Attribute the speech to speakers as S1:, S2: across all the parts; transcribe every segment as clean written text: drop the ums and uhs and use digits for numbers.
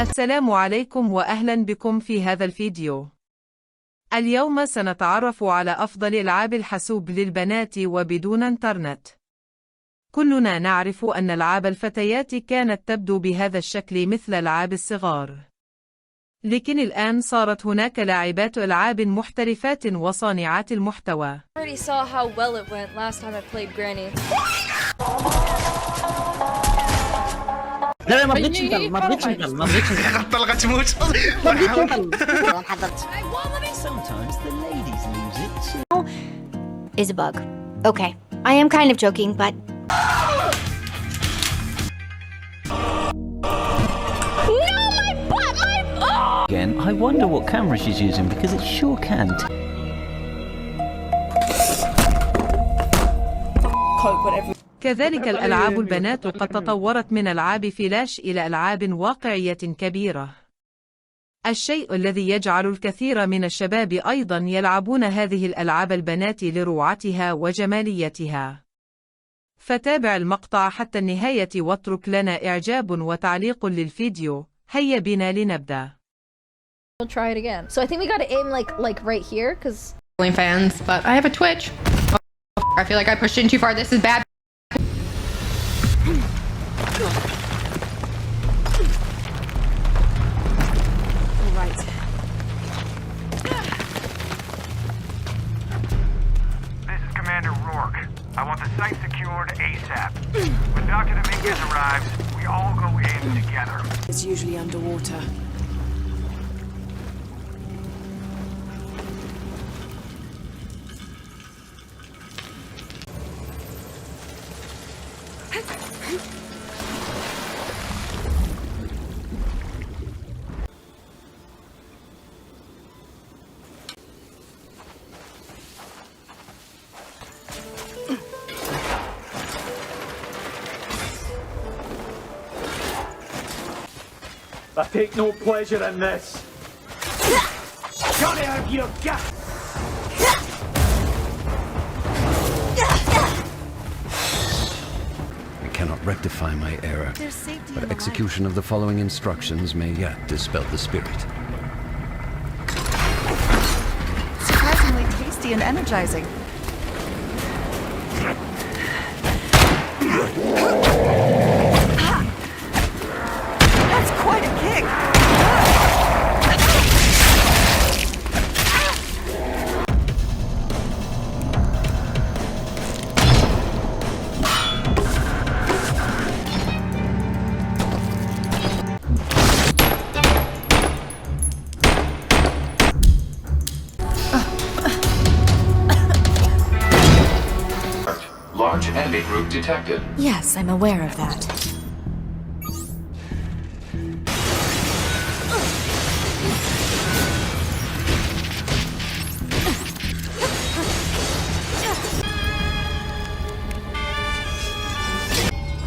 S1: السلام عليكم وأهلا بكم في هذا الفيديو. اليوم سنتعرف على أفضل ألعاب الحاسوب للبنات وبدون انترنت. كلنا نعرف أن ألعاب الفتيات كانت تبدو بهذا الشكل مثل ألعاب الصغار. لكن الآن صارت هناك لاعبات ألعاب محترفات وصانعات المحتوى.
S2: لا ما بغيتش نكمل ما بغيتش
S3: طلقة تموت.
S2: ما حضرتش.
S4: Is a bug. Okay, I am kind of joking, but no, my butt,
S5: Again, I wonder what camera she's using because it sure can't.
S1: كذلك الألعاب البنات قد تطورت من ألعاب فلاش إلى ألعاب واقعية كبيرة. الشيء الذي يجعل الكثير من الشباب أيضا يلعبون هذه الألعاب البنات لروعتها وجماليتها. فتابع المقطع حتى النهاية واترك لنا إعجاب وتعليق للفيديو. هيا بنا لنبدأ.
S6: We'll try it again. So I think we gotta aim like right here, cause
S7: fans, but I have a twitch. Oh, I feel like I pushed in too far. This is bad.
S6: right.
S8: This is Commander Rourke. I want the site secured ASAP. When Dr. Dominguez arrives, we all go in together.
S6: It's usually underwater.
S9: I take no pleasure in this. Got it out of your gut.
S10: I cannot rectify my error, but execution of the following instructions may yet dispel the spirit.
S11: Surprisingly tasty and energizing. That's quite a kick.
S12: Large enemy group detected.
S4: yes, I'm aware of that.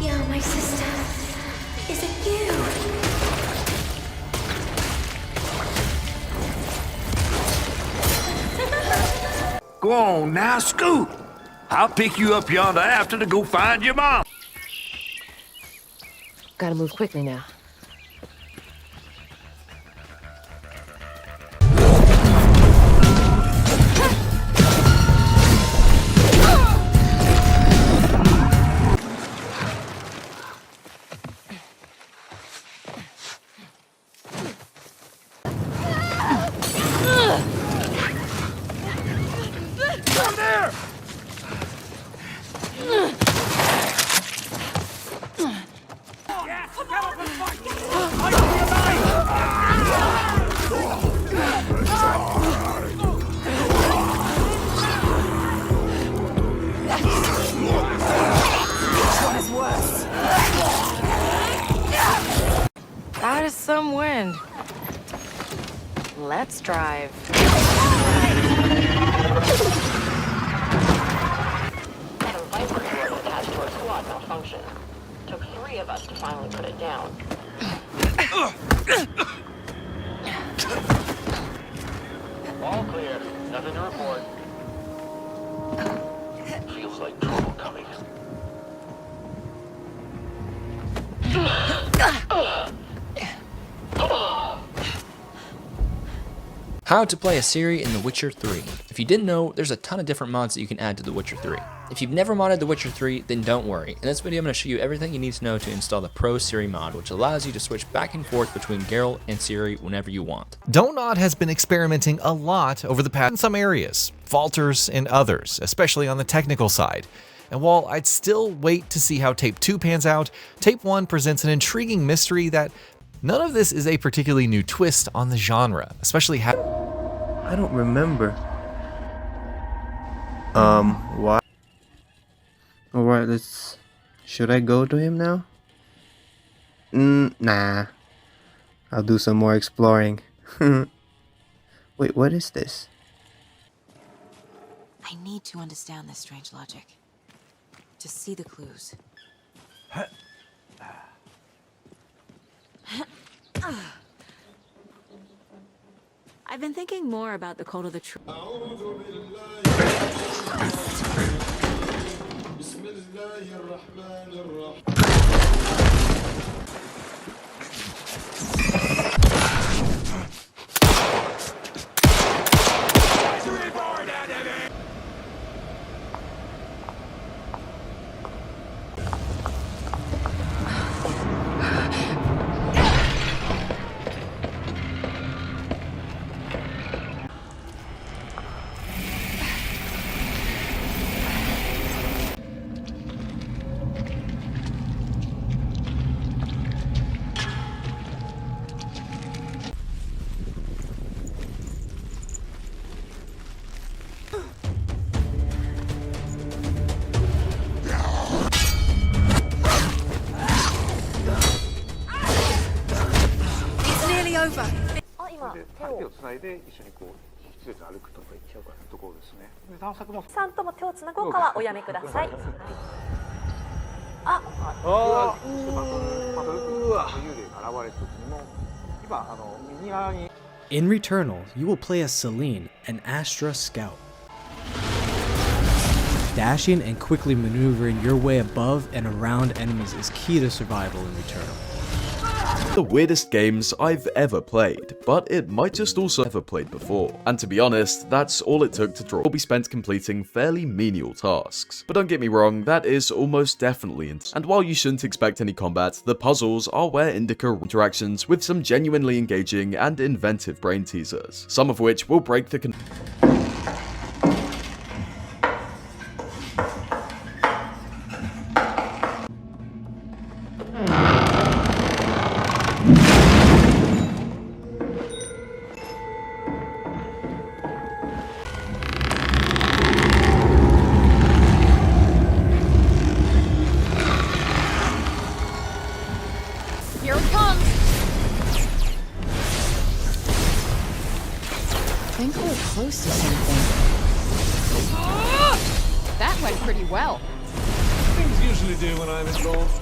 S13: Yo, my sister. Is it you?
S14: Go on now, scoot. I'll pick you up yonder after to go find your mom.
S6: Gotta move quickly now.
S14: Come there!
S6: That is some wind. Let's drive.
S15: The Viper turret attached to our squad malfunctioned. Took 3 of us to finally put it down.
S12: All clear. Nothing to report. Feels like trouble coming.
S16: How to play a Ciri in The Witcher 3. If you didn't know, there's a ton of different mods that you can add to The Witcher 3. If you've never modded The Witcher 3, then don't worry. In this video I'm going to show you everything you need to know to install the Pro Ciri mod, which allows you to switch back and forth between Geralt and Ciri whenever you want.
S17: Donut has been experimenting a lot over the past in some areas, falters in others, especially on the technical side. And while I'd still wait to see how Tape 2 pans out, Tape 1 presents an intriguing mystery that none of this is a particularly new twist on the genre, especially how
S18: I don't remember. Why? Alright, let's... Should I go to him now? Nah. I'll do some more exploring. Wait, what is this?
S19: I need to understand this strange logic. To see the clues. I've been thinking more about the code of the true.
S20: In Returnal, you will play as Celine, an Astra scout. Dashing and quickly maneuvering your way above and around enemies is key to survival in Returnal.
S21: The weirdest games I've ever played, but it might just also ever played before. And to be honest, that's all it took to draw. Will be spent completing fairly menial tasks. But don't get me wrong, that is almost definitely and while you shouldn't expect any combat, the puzzles are where Indica interactions with some genuinely engaging and inventive brain teasers, some of which will break the
S7: Here it comes!
S4: I think we're close to something.
S7: That went pretty well.
S9: Things usually do when I'm involved.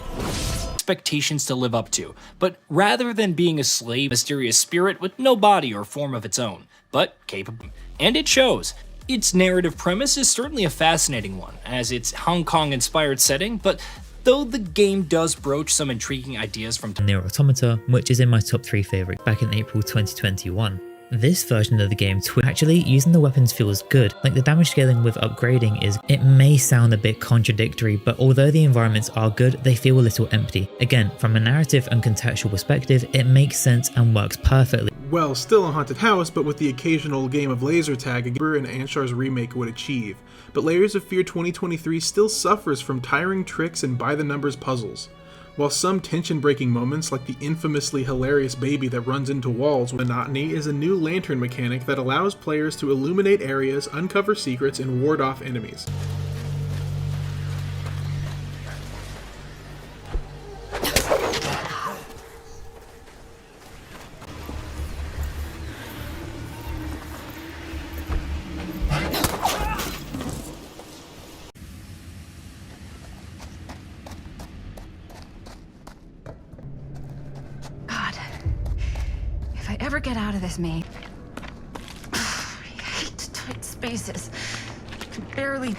S22: Expectations to live up to, but rather than being a slave, mysterious spirit with no body or form of its own, but capable. And it shows. Its narrative premise is certainly a fascinating one, as its Hong Kong-inspired setting, but though the game does broach some intriguing ideas from
S23: Nier Automata, which is in my top 3 favourites back in April 2021. This version of the game, actually using the weapons feels good. Like the damage scaling with upgrading it may sound a bit contradictory, but although the environments are good, they feel a little empty. Again, from a narrative and contextual perspective, it makes sense and works perfectly.
S3: Well, still a haunted house, but with the occasional game of laser tag and Anshar's remake would achieve. But Layers of Fear 2023 still suffers from tiring tricks and by-the-numbers puzzles. While some tension-breaking moments, like the infamously hilarious baby that runs into walls with monotony, is a new lantern mechanic that allows players to illuminate areas, uncover secrets, and ward off enemies.
S7: If I ever get out of this maze, I hate tight spaces. I can barely.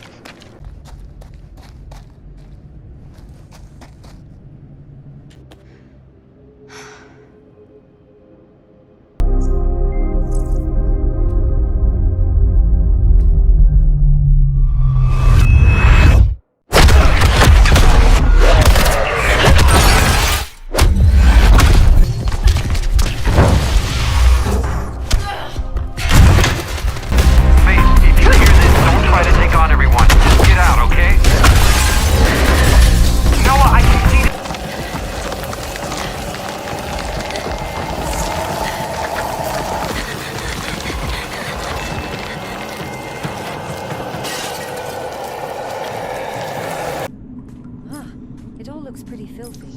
S1: filthy.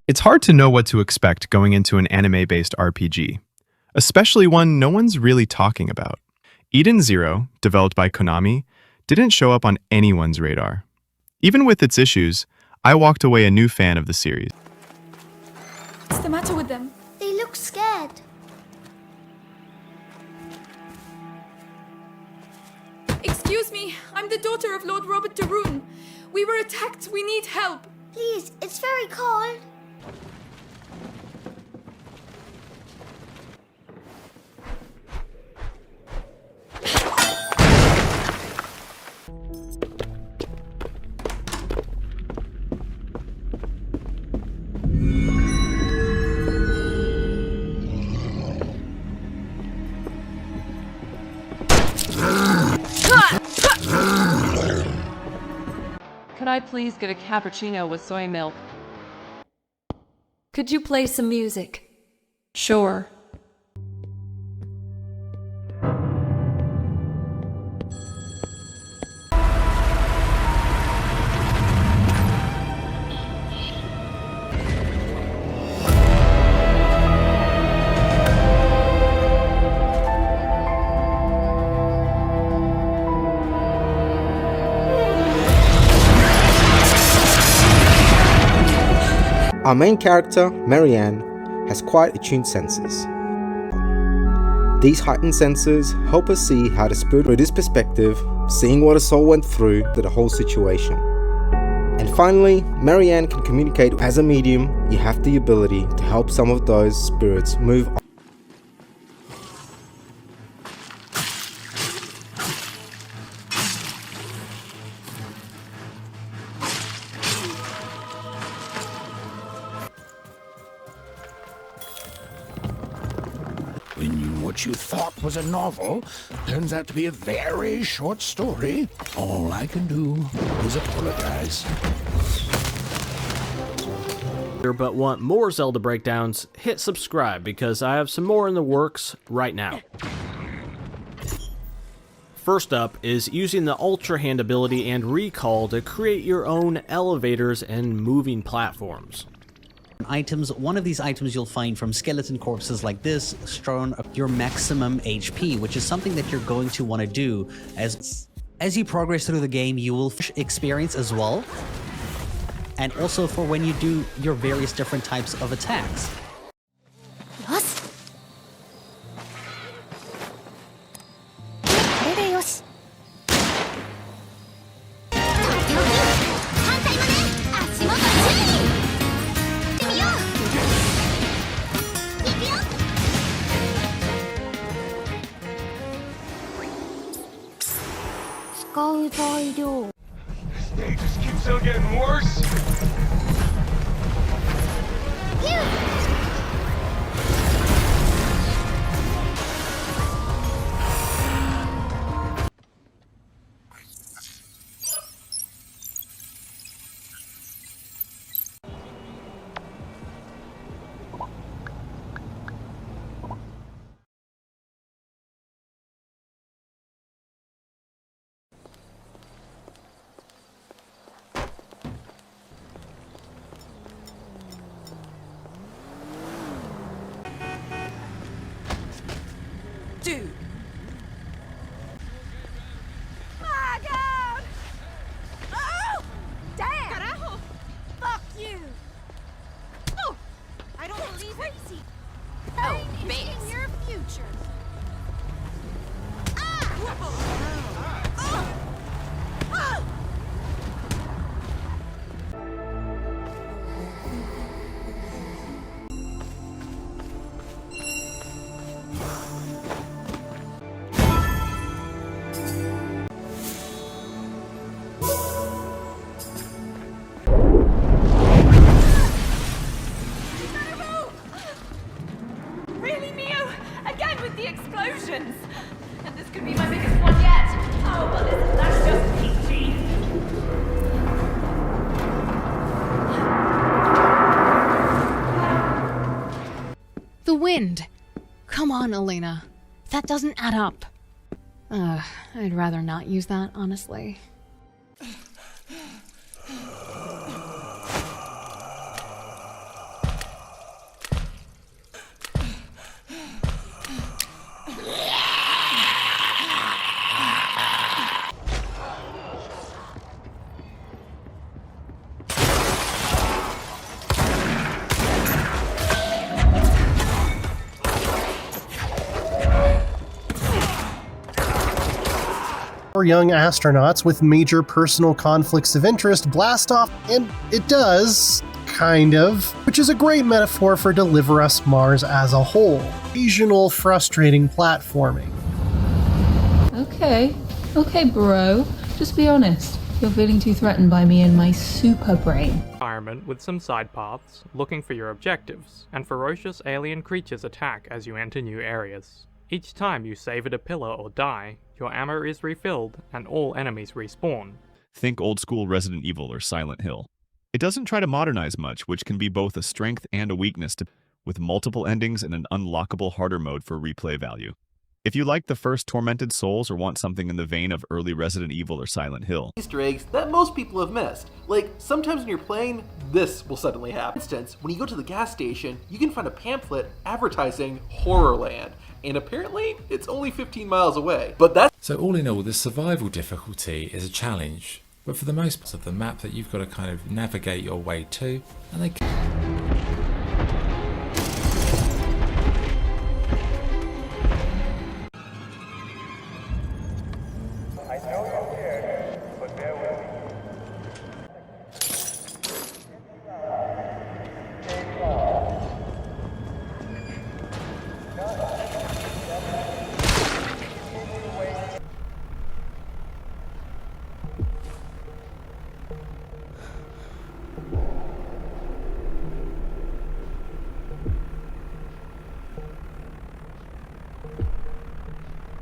S2: It's hard to know what to expect going into an anime-based RPG, especially one no one's really talking about. Eden Zero, developed by Konami, didn't show up on anyone's radar. Even with its issues, I walked away a new fan of the series.
S13: What's the matter with them? They look scared.
S1: Excuse me, I'm the daughter of Lord Robert Darun. We were attacked. We need help.
S13: Please, it's very cold.
S5: Could I please get a cappuccino with soy milk?
S1: Could you play some music?
S5: Sure.
S24: Our main character, Marianne, has quite attuned senses. These heightened senses help us see how the spirit through this perspective, seeing what a soul went through to the whole situation. And finally, Marianne can communicate. As a medium, you have the ability to help some of those spirits move on.
S14: What you thought was a novel turns out to be a very short story. All I can do is apologize.
S20: But want more Zelda breakdowns, hit subscribe because I have some more in the works right now. First up is using the Ultra Hand ability and Recall to create your own elevators and moving platforms.
S25: Items. One of these items you'll find from skeleton corpses like this, strewn your maximum HP, which is something that you're going to want to do as you progress through the game. You will experience as well, and also for when you do your various different types of attacks.
S8: They just keeps on getting worse.
S11: Dude.
S13: My God! Oh! Damn! Carajo! Fuck you! Oh! I don't believe crazy.
S11: Oh,
S13: I'm
S11: base.
S13: in your future.
S11: With the explosions! And this could be my biggest one yet! Oh, but listen, that's just peachy!
S26: The wind! Come on, Elena.
S7: That doesn't add up. I'd rather not use that, honestly.
S6: Young astronauts with major personal conflicts of interest blast off, and it does, kind of, which is a great metaphor for Deliver Us Mars as a whole. Occasional frustrating platforming.
S5: Okay, bro. Just be honest. You're feeling too threatened by me and my super brain.
S10: Environment with some side paths, looking for your objectives, and ferocious alien creatures attack as you enter new areas. Each time you save at a pillar or die, your ammo is refilled and all enemies respawn.
S2: Think old school Resident Evil or Silent Hill. It doesn't try to modernize much, which can be both a strength and a weakness, with multiple endings and an unlockable harder mode for replay value. If you like the first Tormented Souls or want something in the vein of early Resident Evil or Silent Hill.
S12: Easter eggs that most people have missed. Like, sometimes when you're playing, this will suddenly happen. For instance, when you go to the gas station, you can find a pamphlet advertising Horrorland. And apparently, it's only 15 miles away. But that's...
S15: So all in all, the survival difficulty is a challenge. But for the most part of the map that you've got to kind of navigate your way to. And they...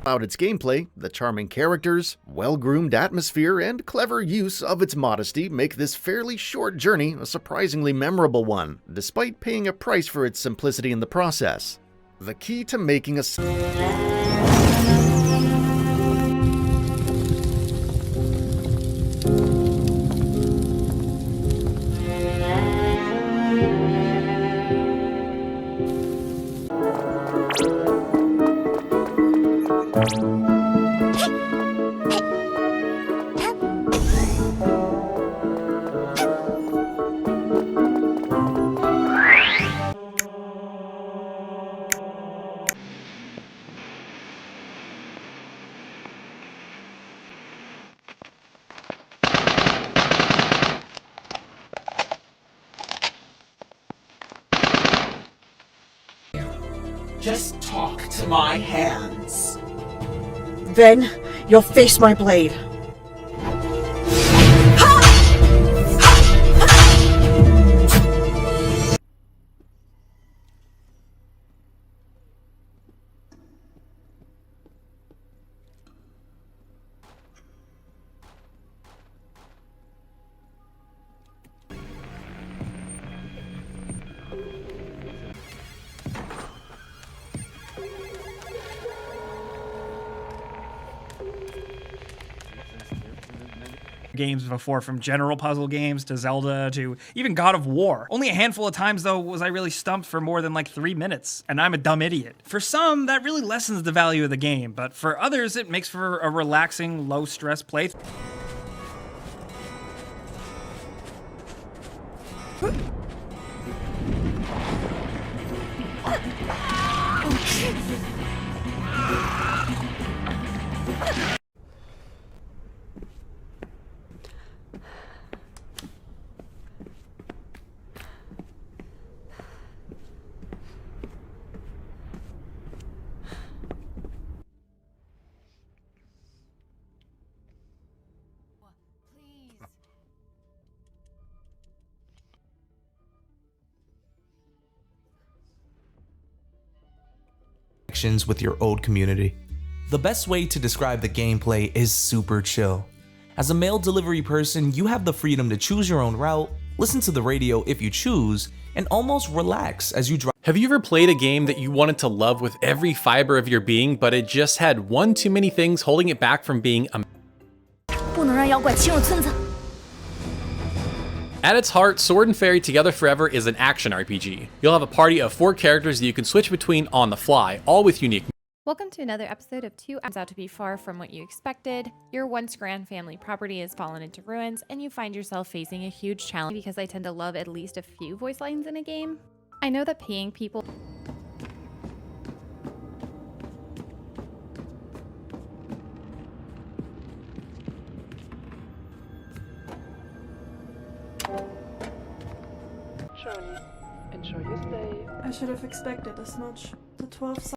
S16: About its gameplay, the charming characters, well-groomed atmosphere, and clever use of its modesty make this fairly short journey a surprisingly memorable one, despite paying a price for its simplicity in the process. The key to making a...
S26: Just talk to my hands. Then you'll face my blade.
S27: Games before, from general puzzle games to Zelda to even God of War. Only a handful of times though was I really stumped for more than like 3 minutes, and I'm a dumb idiot. For some, that really lessens the value of the game, but for others it makes for a relaxing, low-stress playthrough.
S28: With your old community. The best way to describe the gameplay is super chill. As a mail delivery person, you have the freedom to choose your own route, listen to the radio if you choose, and almost relax as you drive.
S4: Have you ever played a game that you wanted to love with every fiber of your being, but it just had one too many things holding it back from being At its heart, Sword and Fairy Together Forever is an action RPG. You'll have a party of 4 characters that you can switch between on the fly, all with unique.
S9: Welcome to another episode of 2 Turns out to be far from what you expected. Your once grand family property has fallen into ruins, and you find yourself facing a huge challenge because I tend to love at least a few voice lines in a game. I know that paying people
S17: enjoy your stay. I should have expected as much. The 12th.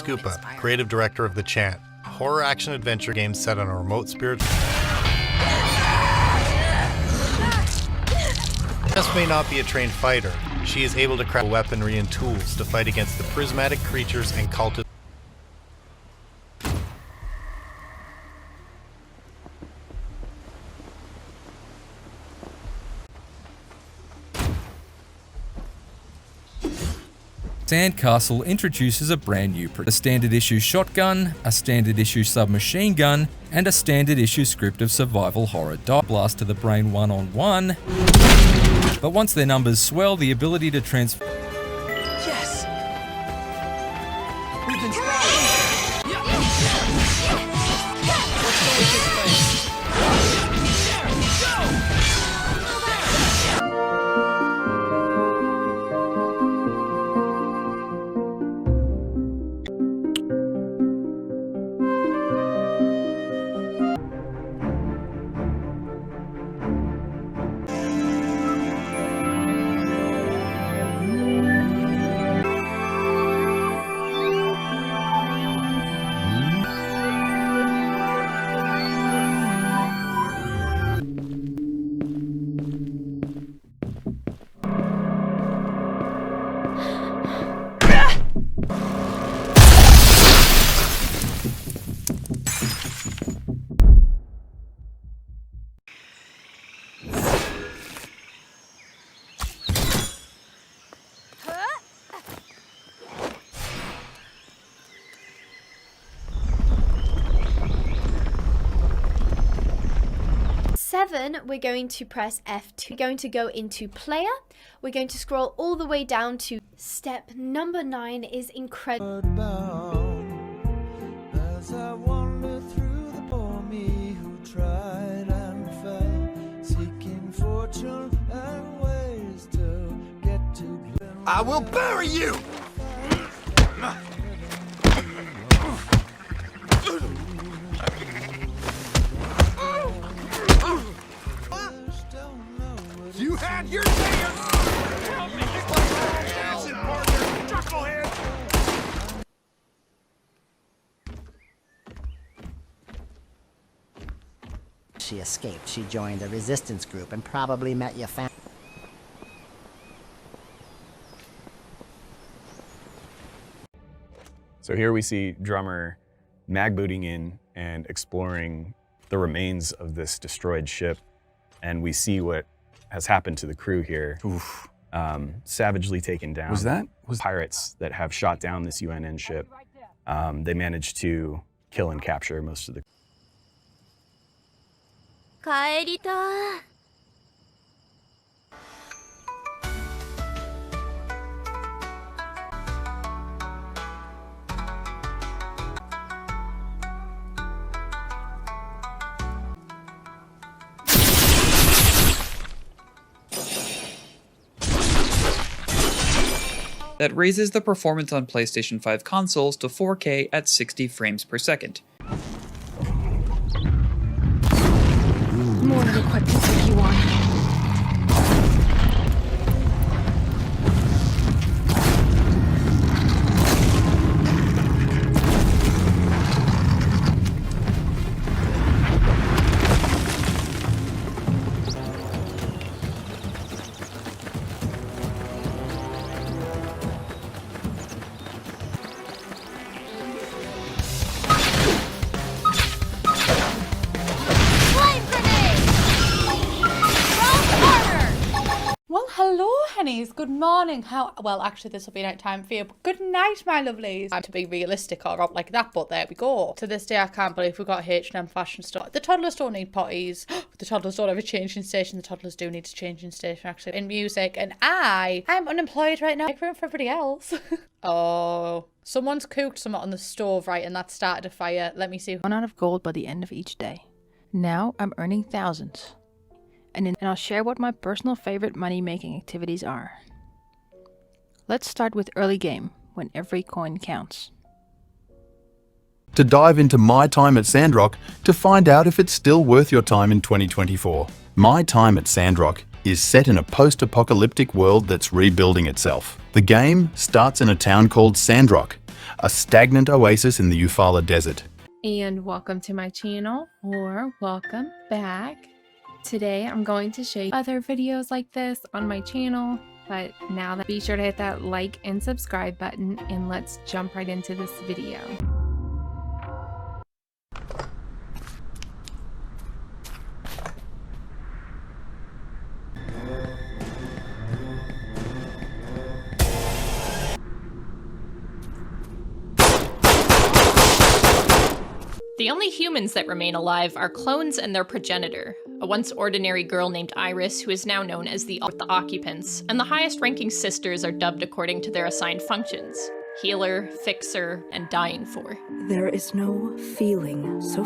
S18: Scoopa, creative director of The Chant, a horror action adventure game set on a remote spiritual. Jess may not be a trained fighter. She is able to craft weaponry and tools to fight against the prismatic creatures and cultists.
S19: Sandcastle introduces a brand new a standard issue shotgun, a standard issue submachine gun, and a standard issue script of survival horror blast to the brain one-on-one. But once their numbers swell, the ability to transfer.
S17: Yes! We've been
S21: We're going to press F2. We're going to go into player. We're going to scroll all the way down to step number 9 is incredible. As I wander through the poor me who tried and fell, seeking fortune and ways to get to.
S14: I will bury you! You had your chance! Help me get my ass in, partner! Chucklehead!
S22: She escaped. She joined a resistance group and probably met your family.
S23: So here we see Drummer mag booting in and exploring the remains of this destroyed ship, and we see what has happened to the crew here. Savagely taken down. Was pirates that have shot down this UNN ship. They managed to kill and capture most of the.
S13: 帰りたい。
S29: That raises the performance on PlayStation 5 consoles to 4K at 60 frames per second.
S17: More than equipped to take you on.
S1: Jennies, good morning. Well, actually, this will be night time for you, but good night, my lovelies. I'm to be realistic or not like that, but there we go. To this day, I can't believe we got a H&M fashion store. The toddlers don't need potties. The toddlers don't have a changing station. The toddlers do need a changing station, actually, in music. And I'm unemployed right now. Make room for everybody else. Oh, someone's cooked something on the stove, right, and that started a fire. Let me see.
S3: 1 out of gold by the end of each day. Now I'm earning thousands. And I'll share what my personal favorite money-making activities are. Let's start with early game, when every coin counts.
S6: To dive into my time at Sandrock to find out if it's still worth your time in 2024. My time at Sandrock is set in a post-apocalyptic world that's rebuilding itself. The game starts in a town called Sandrock, a stagnant oasis in the Eufaula Desert.
S7: And welcome to my channel, or welcome back. Today I'm going to show you other videos like this on my channel, but now be sure to hit that like and subscribe button, and let's jump right into this video.
S8: The only humans that remain alive are clones and their progenitor, a once ordinary girl named Iris who is now known as the occupants, and the highest ranking sisters are dubbed according to their assigned functions: healer, fixer, and dying for.
S11: There is no feeling so